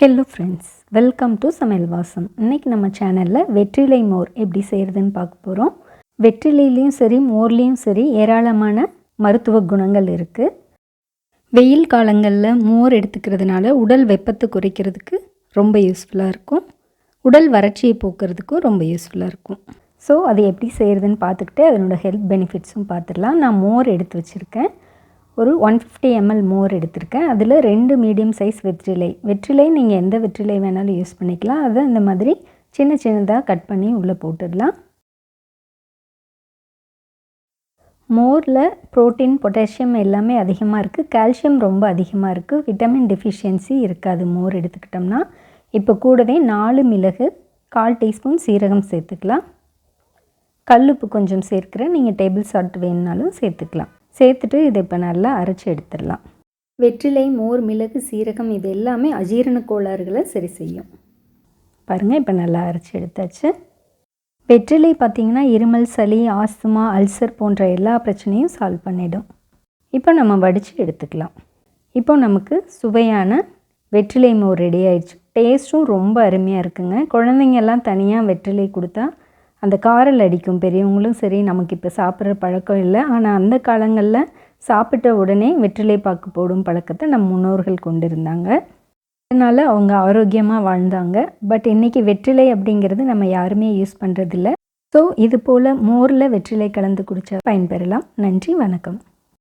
Hello friends, welcome to சமையல் வாசம். இன்றைக்கி நம்ம சேனலில் வெற்றிலை மோர் எப்படி செய்கிறதுன்னு பார்க்க போகிறோம். வெற்றிலையிலையும் சரி மோர்லேயும் சரி ஏராளமான மருத்துவ குணங்கள் இருக்குது. வெயில் காலங்களில் மோர் எடுத்துக்கிறதுனால உடல் வெப்பத்தை குறைக்கிறதுக்கு ரொம்ப யூஸ்ஃபுல்லாக இருக்கும். உடல் வறட்சியை போக்குறதுக்கும் ரொம்ப யூஸ்ஃபுல்லாக இருக்கும். ஸோ அது எப்படி செய்கிறதுன்னு பார்த்துக்கிட்டு அதனோட ஹெல்த் பெனிஃபிட்ஸும் பார்த்துடலாம். நான் மோர் எடுத்து வச்சுருக்கேன். ஒரு 150 ml மோர் எடுத்திருக்கேன். அதில் 2 மீடியம் சைஸ் வெற்றிலை நீங்கள் எந்த வெற்றிலை வேணாலும் யூஸ் பண்ணிக்கலாம். அதை இந்த மாதிரி சின்ன சின்னதாக கட் பண்ணி உள்ளே போட்டுடலாம். மோரில் புரோட்டீன், பொட்டாசியம் எல்லாமே அதிகமாக இருக்குது. கால்சியம் ரொம்ப அதிகமாக இருக்குது. விட்டமின் டெஃபிஷியன்சி இருக்காது மோர் எடுத்துக்கிட்டோம்னா. இப்போ கூடவே 4 மிளகு, 1/4 டீஸ்பூன் சீரகம் சேர்த்துக்கலாம். கல்லுப்பு கொஞ்சம் சேர்க்குறேன். நீங்கள் டேபிள் சால்ட் வேணுனாலும் சேர்த்துக்கலாம். சேர்த்துட்டு இதை இப்போ நல்லா அரைச்சி எடுத்துடலாம். வெற்றிலை, மோர், மிளகு, சீரகம் இது எல்லாமே அஜீரண கோளாறுகளை சரி செய்யும். பாருங்கள், இப்போ நல்லா அரைச்சி எடுத்தாச்சு. வெற்றிலை பார்த்திங்கன்னா இருமல், சளி, ஆஸ்துமா, அல்சர் போன்ற எல்லா பிரச்சனையும் சால்வ் பண்ணிடும். இப்போ நம்ம வடித்து எடுத்துக்கலாம். இப்போ நமக்கு சுவையான வெற்றிலை மோர் ரெடி ஆயிடுச்சு. டேஸ்ட்டும் ரொம்ப அருமையாக இருக்குங்க. குழந்தைங்கெல்லாம் தனியாக வெற்றிலை கொடுத்தா அந்த காரல் அடிக்கும். பெரியவங்களும் சரி, நமக்கு இப்போ சாப்பிட்ற பழக்கம் இல்லை. ஆனால் அந்த காலங்களில் சாப்பிட்ட உடனே வெற்றிலை பாக்கு போடும் பழக்கத்தை நம் முன்னோர்கள் கொண்டு இருந்தாங்க. அதனால் அவங்க ஆரோக்கியமாக வாழ்ந்தாங்க. பட் இன்றைக்கி வெற்றிலை அப்படிங்கிறது நம்ம யாருமே யூஸ் பண்ணுறதில்ல. ஸோ இது போல் மோரில் வெற்றிலை கலந்து குடித்தா பயன்பெறலாம். நன்றி, வணக்கம்.